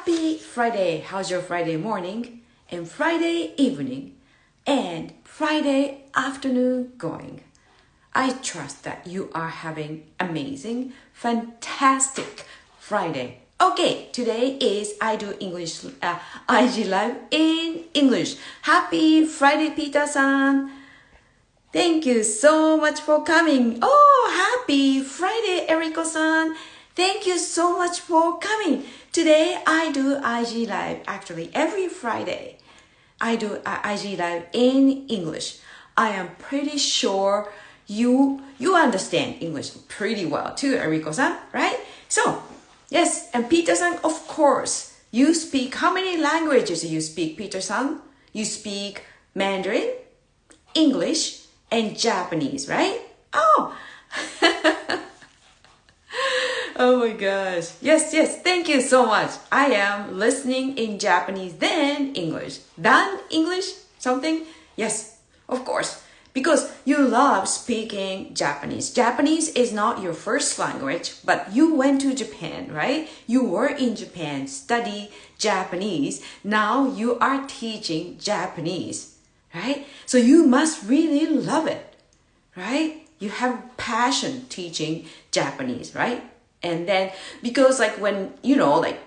Happy Friday! How's your Friday morning and Friday evening and Friday afternoon going? I trust that you are having amazing, fantastic Friday. Okay, today is I Do English IG Live in English. Happy Friday, Peter-san. Thank you so much for coming. Oh, happy Friday, Eriko-san. Thank you so much for coming. Today, I do IG Live. Actually, every Friday, I do IG Live in English. I am pretty sure you understand English pretty well too, Eriko-san, right? So, yes, and Peter-san, of course, you speak, how many languages do you speak, Peter-san? You speak Mandarin, English, and Japanese, right? Oh, oh my gosh. Yes, thank you so much. I am listening in Japanese, then English. Then English, something? Yes, of course. Because you love speaking Japanese. Japanese is not your first language, but you went to Japan, right? You were in Japan, study Japanese. Now you are teaching Japanese, right? So you must really love it, right? You have passion teaching Japanese, right? And then, because like when, like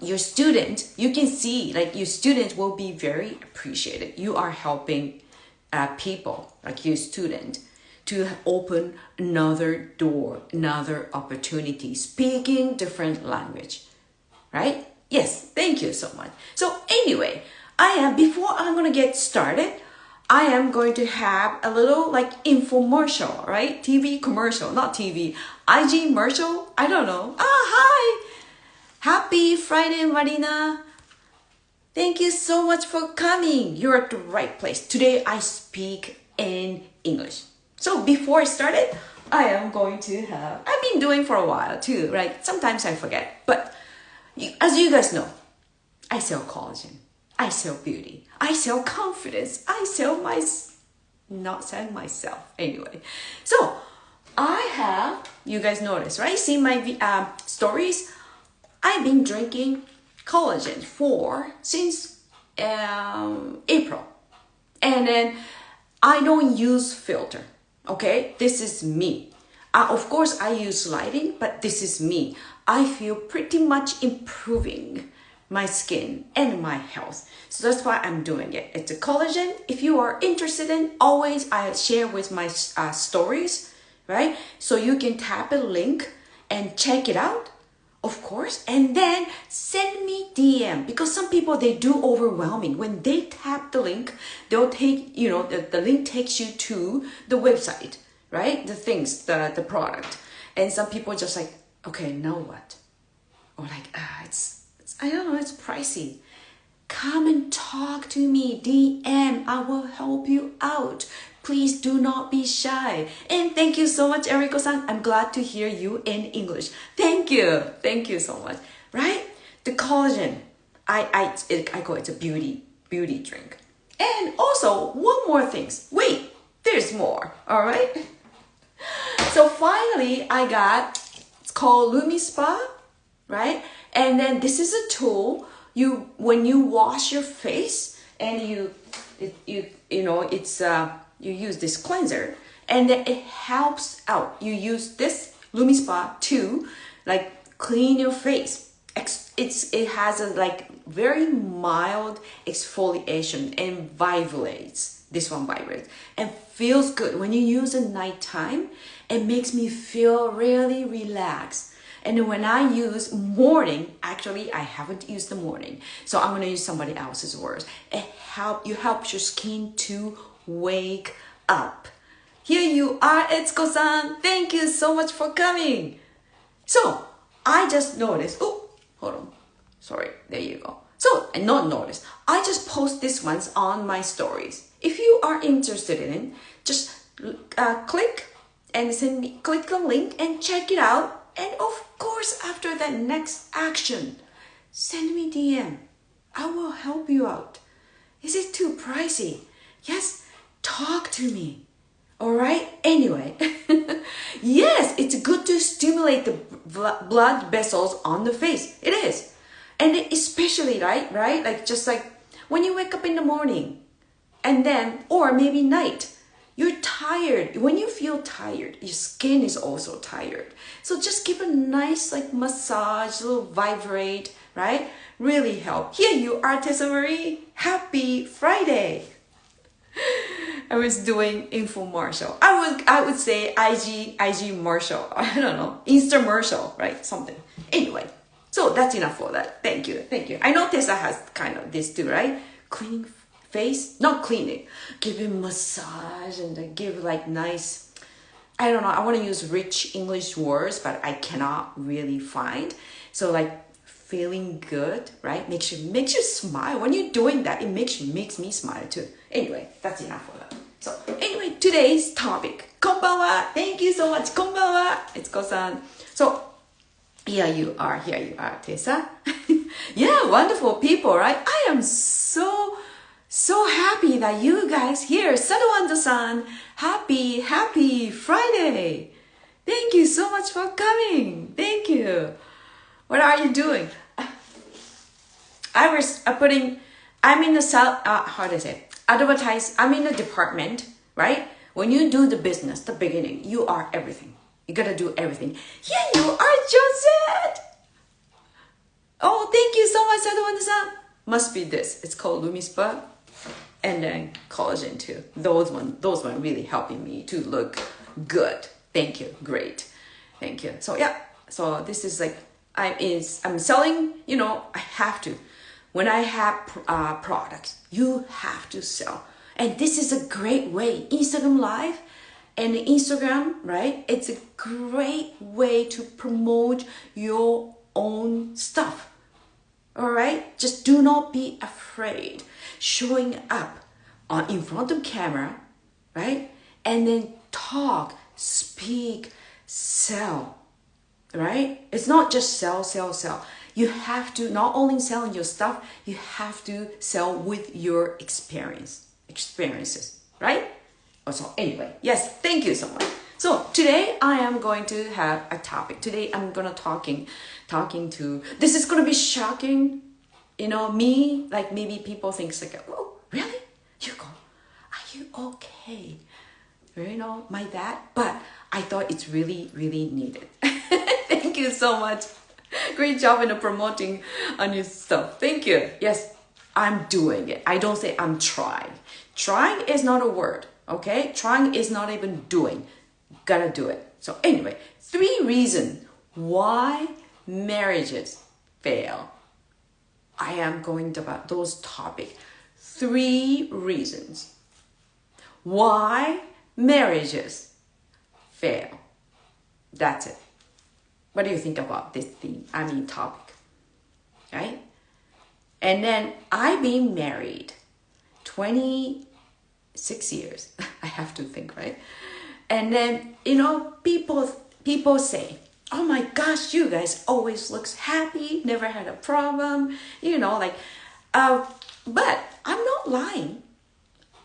your student, you can see like your student will be very appreciated. You are helping people, like your student, to open another door, another opportunity, speaking different language, right? Yes, thank you so much. So anyway, before I'm going to get started, I am going to have a little like infomercial, right? TV commercial, not TV, IG commercial. I don't know. Hi. Happy Friday, Marina. Thank you so much for coming. You're at the right place. Today I speak in English. So before I started, I am going to have, I've been doing for a while too, right? Sometimes I forget, but as you guys know, I sell collagen. I sell beauty. I sell confidence. I sell not selling myself anyway. So I have, you guys notice, right? See my stories? I've been drinking collagen since April. And then I don't use filter. Okay, this is me. Of course, I use lighting, but this is me. I feel pretty much improving my skin and my health. So that's why I'm doing it. It's a collagen. If you are interested in, always I share with my stories, right? So you can tap a link and check it out, of course, and then send me DM, because some people, they do overwhelming. When they tap the link, they'll take, the link takes you to the website, right? The things, the product. And some people just like, okay, now what? Or like, I don't know, it's pricey. Come and talk to me, DM, I will help you out. Please do not be shy. And thank you so much, Eriko-san. I'm glad to hear you in English. Thank you so much. Right? The collagen, I call it a beauty drink. And also, one more thing. Wait, there's more, all right? So finally, I got, it's called Lumi Spa, right? And then this is a tool. When you wash your face and you use this cleanser, and then it helps out. You use this Lumi Spa to like clean your face. It has a like very mild exfoliation and vibrates. This one vibrates and feels good. When you use it nighttime, it makes me feel really relaxed. And when I use morning, actually, I haven't used the morning. So I'm going to use somebody else's words. It helps your skin to wake up. Here you are, Etsuko-san. Thank you so much for coming. So I just noticed. Oh, hold on. Sorry. There you go. So, and not notice. I just post these ones on my stories. If you are interested in it, just click the link and check it out. And of course, after that next action, send me DM. I will help you out. Is it too pricey? Yes, talk to me. All right? Anyway, yes, it's good to stimulate the blood vessels on the face. It is. And especially, right? Like just like when you wake up in the morning and then, or maybe night, you're tired. When you feel tired, your skin is also tired. So just give a nice like massage, a little vibrate, right? Really help. Here you are, Tessa Marie. Happy Friday. I was doing infomercial. I would say IG Marshall. I don't know. Insta-mercial, right? Something. Anyway, so that's enough for that. Thank you. I know Tessa has kind of this too, right? Cleaning face, not cleaning. Give him massage and then give like nice, I don't know. I want to use rich English words, but I cannot really find. So like feeling good, right? Makes you smile. When you're doing that, it makes me smile too. Anyway, that's enough for that. So anyway, today's topic. Konbanwa. Thank you so much. Konbanwa. It's Ko-san. So here you are, Tessa. Yeah, wonderful people, right? I am so happy that you guys here. Sadawanda-san, happy Friday. Thank you so much for coming. Thank you. What are you doing? I'm in the how do I say? I'm in the department, right? When you do the business, the beginning, you are everything. You gotta do everything. Here you are, Josette. Oh, thank you so much, Sadawanda-san. Must be this. It's called Lumispa. And then collagen too. Those one really helping me to look good. Thank you. Great. Thank you. So yeah. So this is like, I'm selling, I have to. When I have products, you have to sell. And this is a great way. Instagram Live and Instagram, right? It's a great way to promote your own stuff. All right? Just do not be afraid showing up in front of camera, right? And then talk, speak, sell. Right? It's not just sell. You have to not only sell your stuff, you have to sell with your experiences, right? So anyway, yes, thank you so much. So today I am going to have a topic. Today I'm gonna talking to. This is gonna be shocking, me. Like maybe people think like, oh, really? Yuko, are you okay? My dad. But I thought it's really, really needed. Thank you so much. Great job in promoting on your stuff. Thank you. Yes, I'm doing it. I don't say I'm trying. Trying is not a word, okay? Trying is not even doing. Gotta do it. So anyway, 3 reasons why marriages fail. I am going to about those topics. 3 reasons why marriages fail. That's it. What do you think about this topic? Right? And then I've been married 26 years. I have to think, right? And then, people say, oh my gosh, you guys always looks happy, never had a problem, but I'm not lying.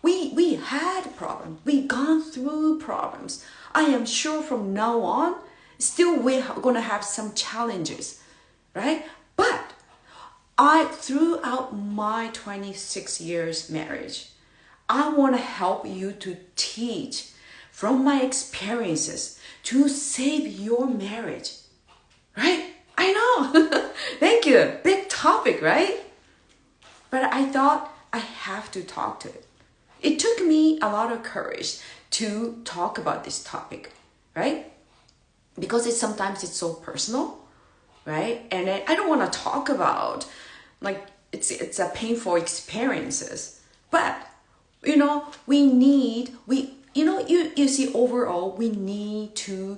We had problems. We gone through problems. I am sure from now on, still we're going to have some challenges, right? But throughout my 26 years marriage, I want to help you to teach from my experiences to save your marriage, right? I know. Thank you. Big topic, right? But I thought I have to talk to it. It took me a lot of courage to talk about this topic, right? Because sometimes it's so personal, right? And I don't want to talk about like it's a painful experiences, but you see overall we need to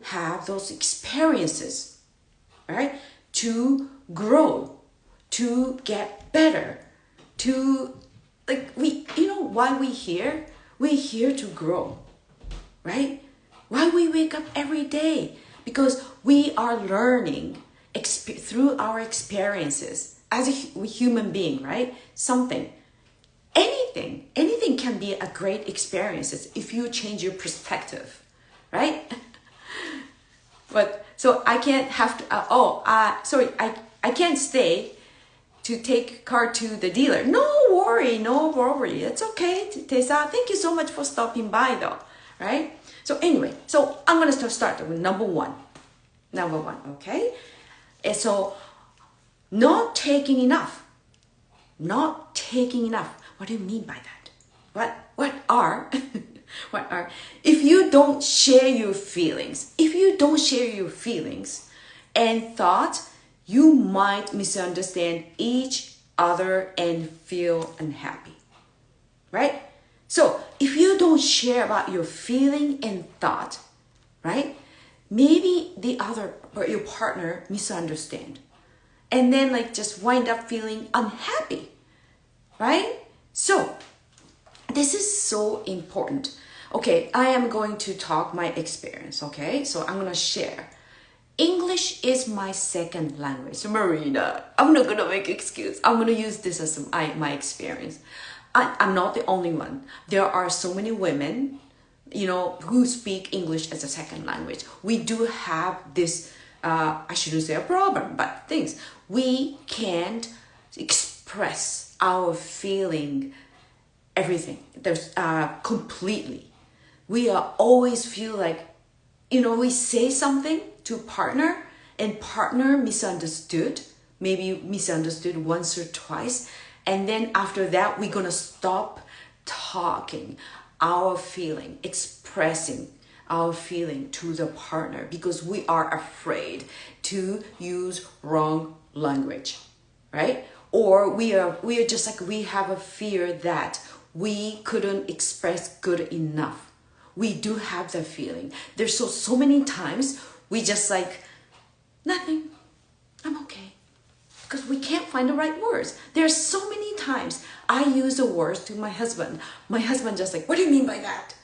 have those experiences, right? To grow, to get better, to why we here? We're here to grow, right? Why we wake up every day? Because we are learning through our experiences as a human being, right? Anything can be a great experience if you change your perspective, right? But so I can't have to. I can't stay to take car to the dealer. No worry, no worry. It's okay, Tessa. Thank you so much for stopping by though, right? So anyway, so I'm going to start with number one. Number one, okay? And so not taking enough. Not taking enough. What do you mean by that? What are what are if you don't share your feelings, and thoughts, you might misunderstand each other and feel unhappy, right? So if you don't share about your feeling and thought, right? Maybe the other or your partner misunderstand, and then like just wind up feeling unhappy, right? So this is so important. Okay, I am going to talk my experience, okay? So I'm going to share. English is my second language. Marina, I'm not going to make excuse. I'm going to use this as my experience. I'm not the only one. There are so many women, who speak English as a second language. We do have this, I shouldn't say a problem, but things. We can't express our feeling, everything. There's completely. We always feel like, we say something to partner and partner misunderstood, maybe misunderstood once or twice. And then after that, we're going to stop talking our feeling, expressing our feeling to the partner because we are afraid to use wrong language, right? Or we are just like, we have a fear that we couldn't express good enough. We do have that feeling. There's so many times we just like, nothing, I'm okay. Because we can't find the right words. There's so many times I use the words to my husband. My husband just like, what do you mean by that?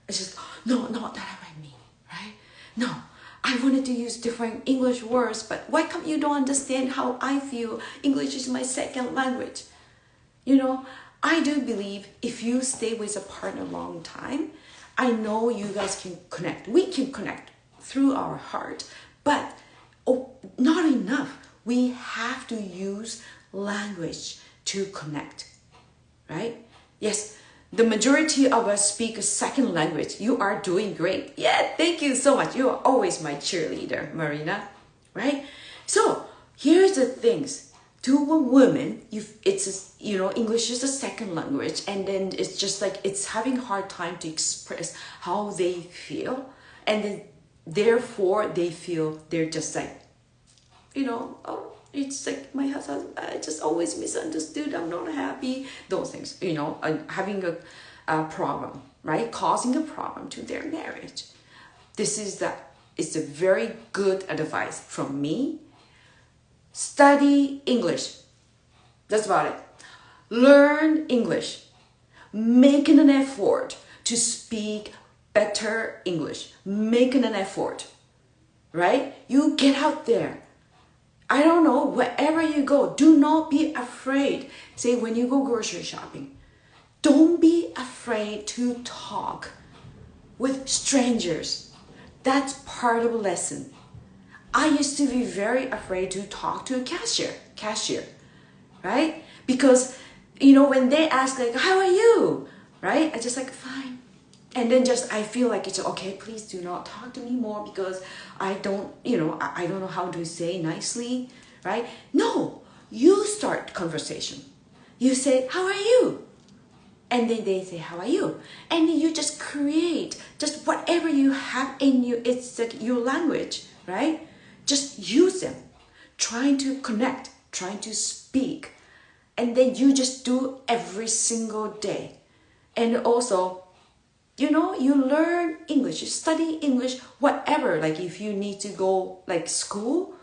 It's just, no, not that I mean, right? No, I wanted to use different English words, but why come you don't understand how I feel? English is my second language. I do believe if you stay with a partner a long time, I know you guys can connect. We can connect through our heart, but not enough. We have to use language to connect, right? Yes, the majority of us speak a second language. You are doing great. Yeah, thank you so much. You are always my cheerleader, Marina, right? So here's the things. To a woman, English is a second language, and then it's just like it's having a hard time to express how they feel, and then therefore they feel they're just like, it's like my husband, I just always misunderstood, I'm not happy, those things, having a problem, right? Causing a problem to their marriage. It's a very good advice from me. Study English. That's about it. Learn English. Making an effort to speak better English. Making an effort, right? You get out there. I don't know, wherever you go, do not be afraid. Say when you go grocery shopping, don't be afraid to talk with strangers. That's part of the lesson. I used to be very afraid to talk to a cashier, right? Because, when they ask like, how are you? Right? I just like, fine. And then I feel like it's okay, please do not talk to me more because I don't know how to say nicely, right? No, you start conversation. You say, how are you? And then they say, how are you? And then you just create just whatever you have in you. It's like your language, right? Just use them, trying to connect, trying to speak. And then you just do every single day. And also, you learn English, you study English, whatever. Like if you need to go like school,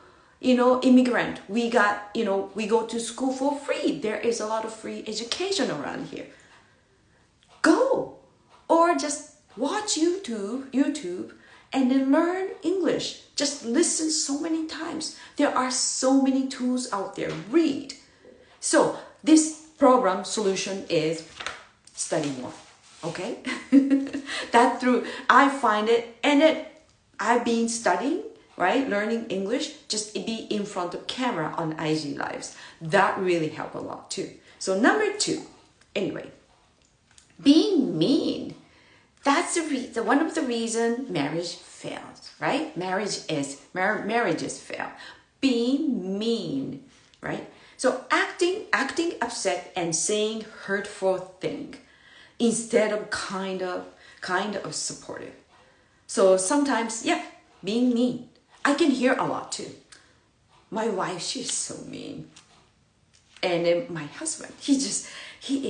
immigrant, we go to school for free. There is a lot of free education around here. Go, or just watch YouTube, and then learn English. Just listen so many times. There are so many tools out there. Read. So this problem solution is study more. Okay? I find it, and I've been studying, right? Learning English, just be in front of camera on IG Lives. That really helped a lot too. So number 2, anyway, being mean. That's one of the reason marriage fails, right? Marriages fail. Being mean, right? So acting upset and saying hurtful thing instead of kind of supportive. So sometimes, yeah, being mean. I can hear a lot too. My wife, she's so mean. And then my husband, he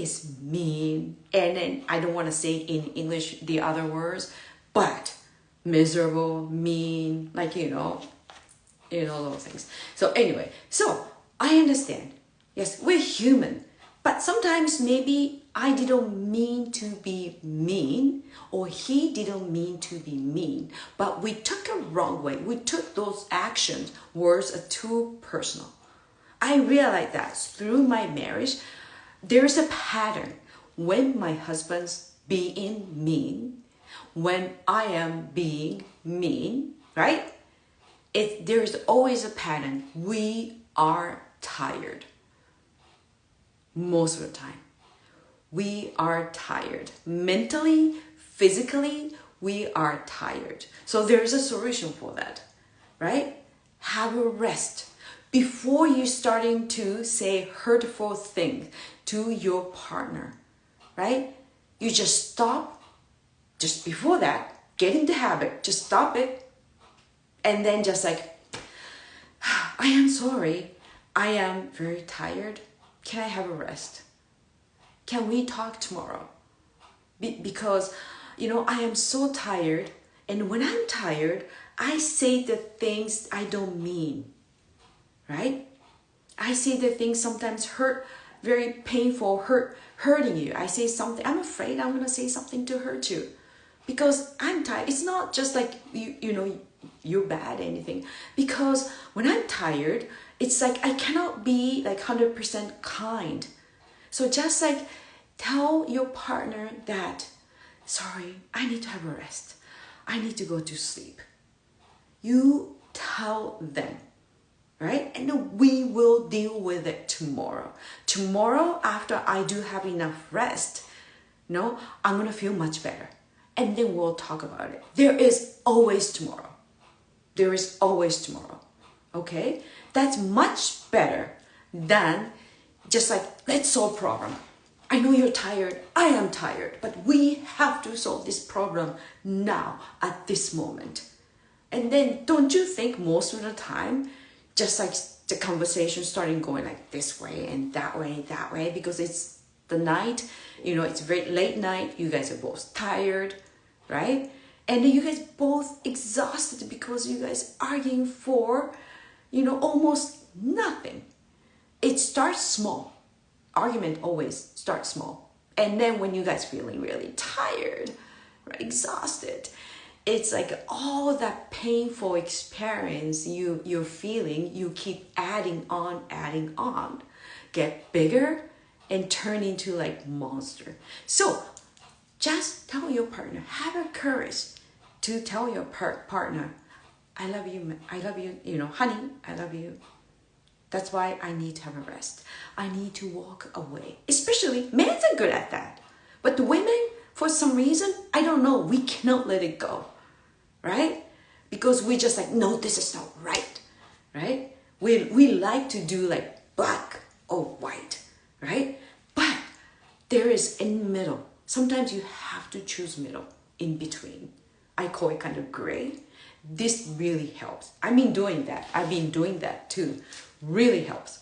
is mean. And then I don't want to say in English the other words, but miserable, mean, like, those things. So anyway, so I understand. Yes, we're human. But sometimes maybe I didn't mean to be mean, or he didn't mean to be mean, but we took a wrong way. We took those actions, words are too personal. I realized that through my marriage, there's a pattern. When my husband's being mean, when I am being mean, right? There's always a pattern. We are tired. Most of the time. We are tired. Mentally, physically, we are tired. So there's a solution for that, right? Have a rest. Before you starting to say hurtful things to your partner, right? You just stop. Just before that, get in the habit. Just stop it. And then just like, I am sorry. I am very tired. Can I have a rest? Can we talk tomorrow? Because, I am so tired. And when I'm tired, I say the things I don't mean. Right? I say the things sometimes very painful, hurting you. I say something, I'm afraid I'm going to say something to hurt you. Because I'm tired. It's not just like, you're bad or anything. Because when I'm tired, it's like I cannot be like 100% kind. So just like tell your partner that, sorry, I need to have a rest. I need to go to sleep. You tell them, right? And then we will deal with it tomorrow. Tomorrow, after I do have enough rest, I'm going to feel much better. And then we'll talk about it. There is always tomorrow. There is always tomorrow. Okay? That's much better than just like, let's solve problem. I know you're tired. I am tired. But we have to solve this problem now at this moment. And then don't you think most of the time, just like the conversation starting going like this way and that way, because it's the night, it's very late night. You guys are both tired, right? And then you guys both exhausted because you guys arguing for, almost nothing. It starts small. Argument always starts small. And then when you guys feeling really tired, right, exhausted, it's like all that painful experience you're feeling, you keep adding on, get bigger and turn into like monster. So just tell your partner, have a courage to tell your partner, I love you, honey, I love you. That's why I need to have a rest. I need to walk away. Especially men are good at that. But the women, for some reason, I don't know, we cannot let it go. Right? Because we just like, no, this is not right. Right? We like to do like black or white. Right? But there is in the middle. Sometimes you have to choose middle, in between. I call it kind of gray. This really helps. I've been doing that too. Really helps.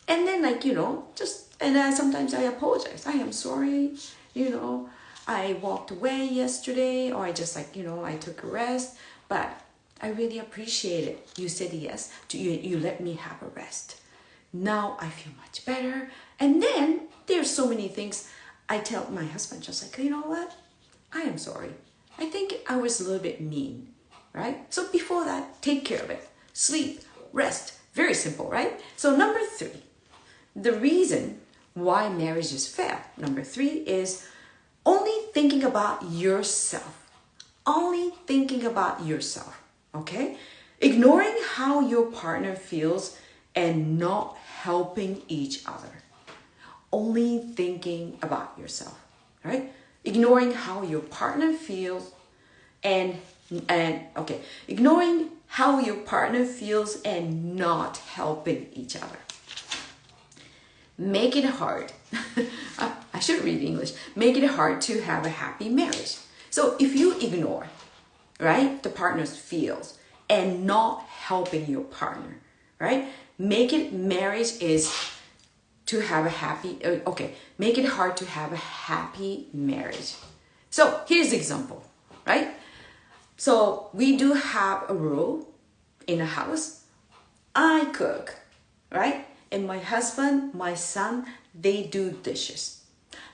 And then sometimes I apologize. I am sorry, I walked away yesterday, or I just I took a rest, but I really appreciate it. You said yes, you let me have a rest. Now I feel much better. And then there's so many things I tell my husband, just like, you know what? I am sorry. I think I was a little bit mean, right? So before that, take care of it. Sleep, rest. Very simple, right? So number 3, the reason why marriages fail. Number 3 is only thinking about yourself. Only thinking about yourself, okay? Ignoring how your partner feels and not helping each other. Only thinking about yourself, right? Ignoring how your partner feels and ignoring how your partner feels and not helping each other. Make it hard. I should read English. Make it hard to have a happy marriage. So if you ignore, right, the partner's feels and not helping your partner, right? Make it make it hard to have a happy marriage. So here's the example, right? So we do have a rule in the house. I cook, right? And my husband, my son, they do dishes.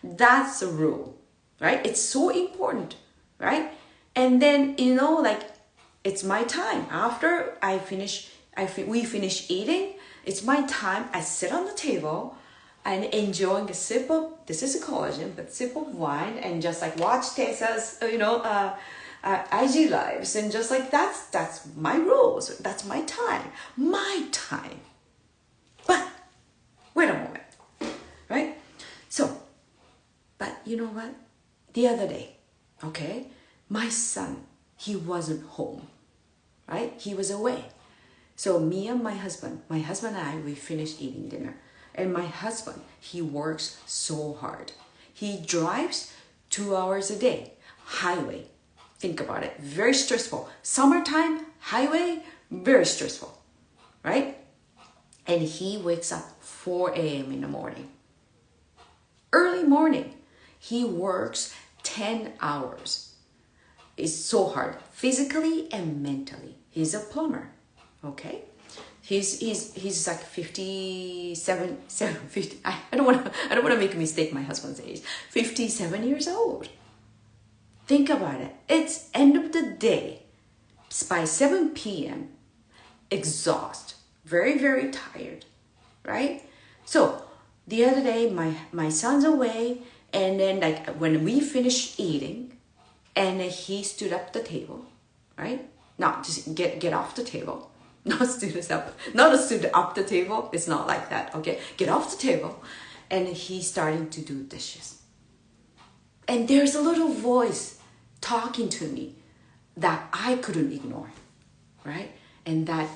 That's a rule, right? It's so important, right? And then, it's my time. After we finish eating, it's my time. I sit on the table and enjoying a sip of, this is a collagen, but sip of wine and just like watch Tessa's, IG lives and just like that's my rules. That's my time. My time. But wait a moment, right? So, but you know what? The other day, okay, my son, he wasn't home, right? He was away. So me and my husband and I, we finished eating dinner. And my husband, he works so hard. He drives 2 hours a day, highway. Think about it, very stressful. Summertime, highway, very stressful, right? And he wakes up 4 a.m. in the morning. Early morning, he works 10 hours. It's so hard, physically and mentally. He's a plumber, okay? He's like 50. I don't want to make a mistake my husband's age. 57 years old. Think about it. It's end of the day. By 7 p.m. exhausted, very, very tired, right? So the other day, my son's away, and then like when we finished eating, and he stood up the table, right? Not just get off the table. Not stood up the table. It's not like that, okay? Get off the table, and he's starting to do dishes. And there's a little voice talking to me that I couldn't ignore, right? And that,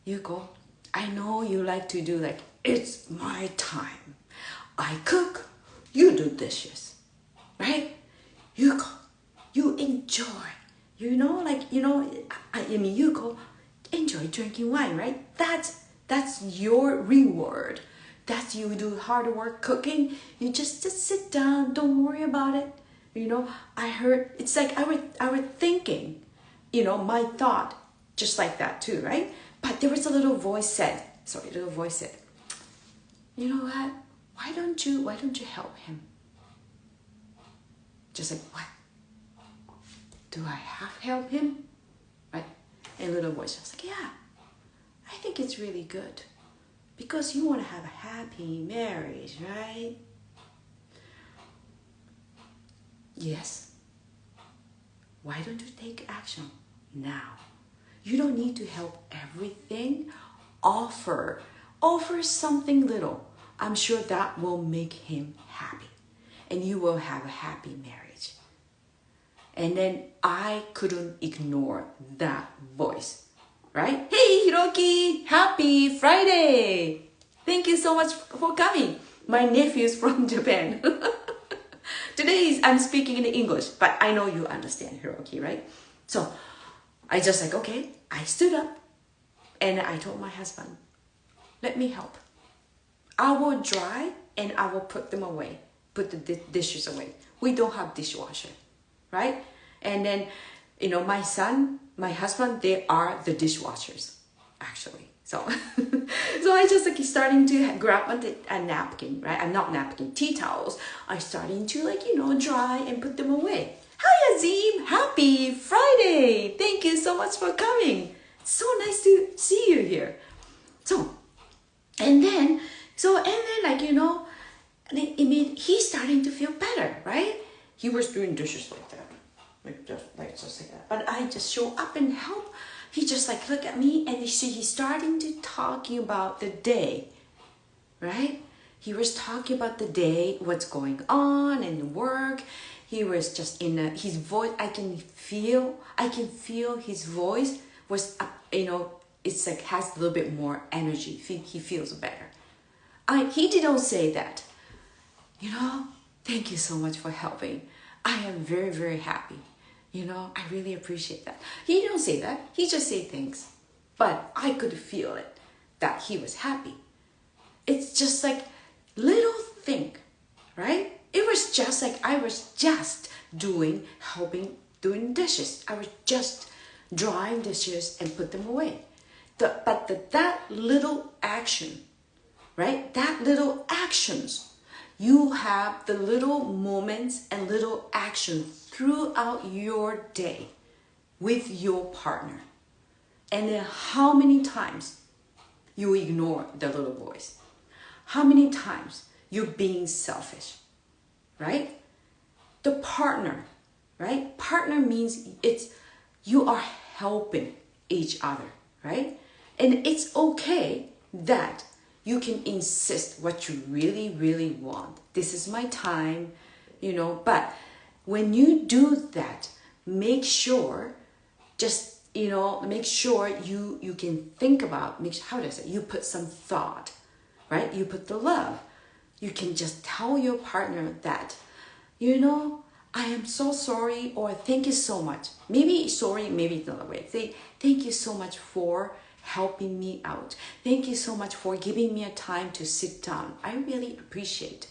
Yuko, I know you like to do like, it's my time. I cook, you do dishes, right? Yuko, you enjoy, Yuko, enjoy drinking wine, right? That's your reward. That's you do hard work cooking. You just sit down, don't worry about it. I heard, it's like I was thinking, my thought, just like that too, right? But there was a little voice said, you know what? Why don't you help him? Just like, what? Do I have to help him? Right? And little voice was like, yeah, I think it's really good because you want to have a happy marriage, right? Yes. Why don't you take action now? You don't need to help everything. Offer something little. I'm sure that will make him happy. And you will have a happy marriage. And then I couldn't ignore that voice, right? Hey, Hiroki, happy Friday. Thank you so much for coming. My nephew is from Japan. Today I'm speaking in English, but I know you understand Hiroki, right? So I just like, okay, I stood up and I told my husband, let me help. I will dry and I will put them away, put the dishes away. We don't have dishwasher, right? And then, my son, my husband, they are the dishwashers, actually. So, so I just like starting to grab a napkin, right? I'm not napkin, tea towels. I'm starting to dry and put them away. Hi Azim, happy Friday. Thank you so much for coming. It's so nice to see you here. And then he's starting to feel better, right? He was doing dishes like that. Just like that. But I just show up and help he just like look at me, and he's starting to talking about the day, right? He was talking about the day, what's going on in work. He was just his voice. I can feel his voice was, it's like has a little bit more energy. He feels better. He didn't say that, thank you so much for helping. I am very, very happy. I really appreciate that. He didn't say that. He just say thanks. But I could feel it, that he was happy. It's just like little thing, right? It was just like I was just doing dishes. I was just drying dishes and put them away. That little action, right? That little actions, you have the little moments and little actions throughout your day with your partner. And then how many times you ignore the little voice? How many times you're being selfish, right? The partner, right? Partner means you are helping each other, right? And it's okay that you can insist what you really, really want. This is my time, but when you do that, make sure you can think about, you put some thought, right? You put the love. You can just tell your partner that, I am so sorry, or thank you so much. Maybe sorry, maybe another way. Say, thank you so much for helping me out. Thank you so much for giving me a time to sit down. I really appreciate,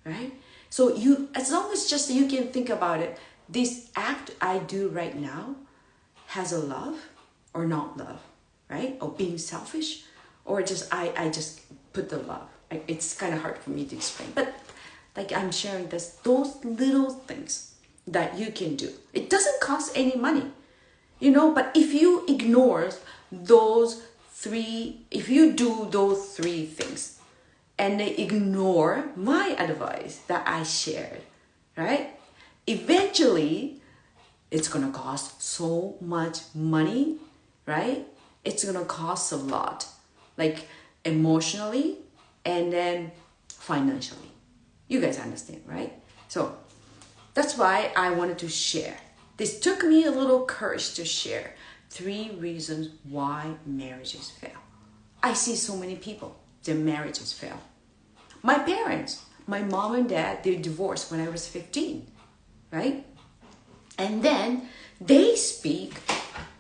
right? So as long as just you can think about it, this act I do right now has a love or not love, right? Or being selfish, or just I just put the love. It's kind of hard for me to explain, but like I'm sharing those little things that you can do. It doesn't cost any money, but if you ignore if you do those three things and they ignore my advice that I shared, right? Eventually, it's gonna cost so much money, right? It's gonna cost a lot, like emotionally and then financially. You guys understand, right? So that's why I wanted to share. This took me a little courage to share 3 reasons why marriages fail. I see so many people, their marriages fail. My parents, my mom and dad, they divorced when I was 15, right? And then they speak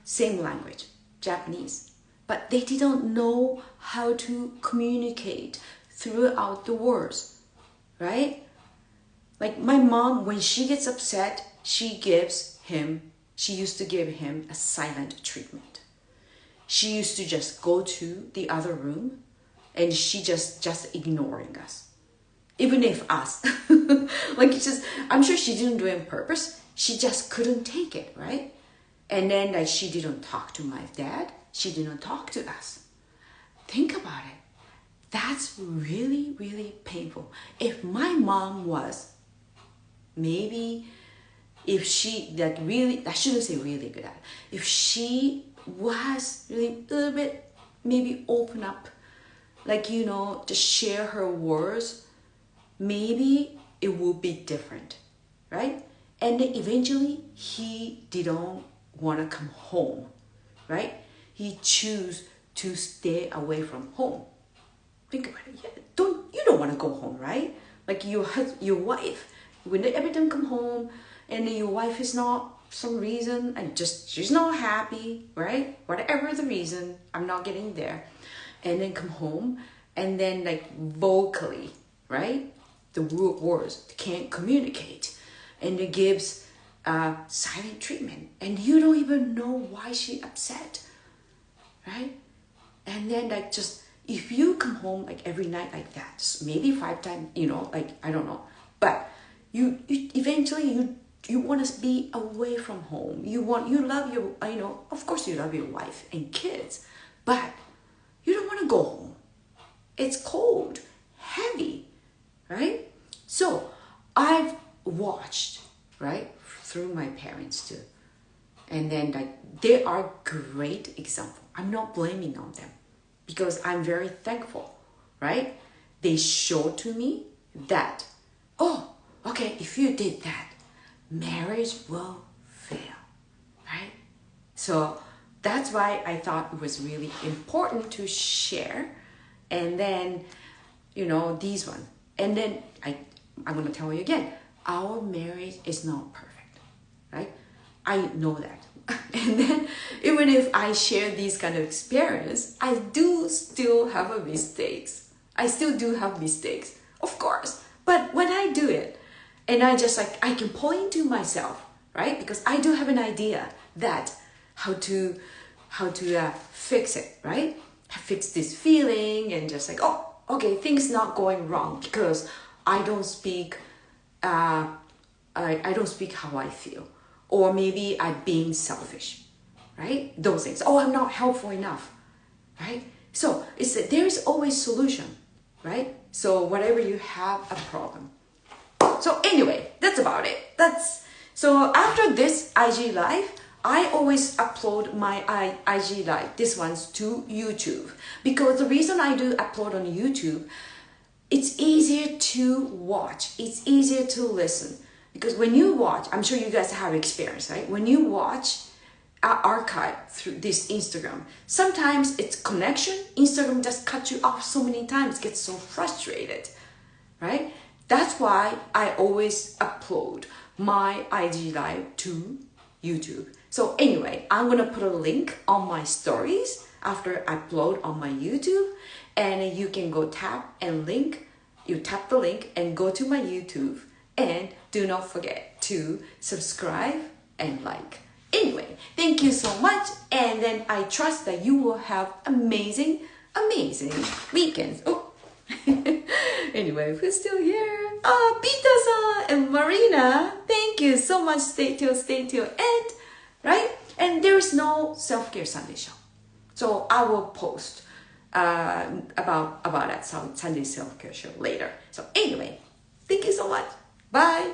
same language, Japanese, but they didn't know how to communicate throughout the words, right? Like my mom, when she gets upset, she used to give him a silent treatment. She used to just go to the other room and she just ignoring us. Even if us, I'm sure she didn't do it on purpose. She just couldn't take it, right? And then she didn't talk to my dad. She didn't talk to us. Think about it. That's really, really painful. If my mom was, maybe if she, I shouldn't say really good at it. If she was really a little bit, maybe open up, to share her words, maybe it would be different, right? And then eventually he didn't want to come home, right? He chose to stay away from home. Think about it. Yeah, you don't want to go home, right? Like your wife, when they every time come home, and then your wife is not some reason, and she's not happy, right? Whatever the reason, I'm not getting there, and then come home, and then vocally, right? The words can't communicate, and it gives silent treatment, and you don't even know why she upset, right? And then if you come home every night like that, just maybe 5 times, I don't know, but you eventually you want to be away from home. You love your, of course you love your wife and kids, but you don't want to go home. It's cold, heavy, right? So I've watched, right, through my parents too. And then like they are great example. I'm not blaming on them because I'm very thankful, right? They show to me that, oh, okay, if you did that, marriage will fail, right? So that's why I thought it was really important to share. And then, these one. And then I'm going to tell you again, our marriage is not perfect, right? I know that. And then even if I share these kind of experience, I do still have a mistakes. I still do have mistakes, of course. But when I do it, and I just I can point to myself, right? Because I do have an idea that how to fix it, right? Fix this feeling and just oh, okay, things not going wrong because I don't speak, I don't speak how I feel. Or maybe I'm being selfish, right? Those things. Oh, I'm not helpful enough, right? So there's always solution, right? So whatever you have a problem. So anyway, that's about it. So after this IG live, I always upload my IG live, this one's to YouTube. Because the reason I do upload on YouTube, it's easier to watch. It's easier to listen. Because when you watch, I'm sure you guys have experience, right? When you watch archive through this Instagram, sometimes it's connection. Instagram just cuts you off so many times, gets so frustrated, right? That's why I always upload my IG live to YouTube. So anyway, I'm gonna put a link on my stories after I upload on my YouTube, and you can go tap the link and go to my YouTube, and do not forget to subscribe and like. Anyway, thank you so much, and then I trust that you will have amazing weekends. Oh, anyway, who's still here? Pita-san and Marina, thank you so much. Stay till end, right? And there's no self-care Sunday show, so I will post about that Sunday self-care show later. So anyway, thank you so much. Bye.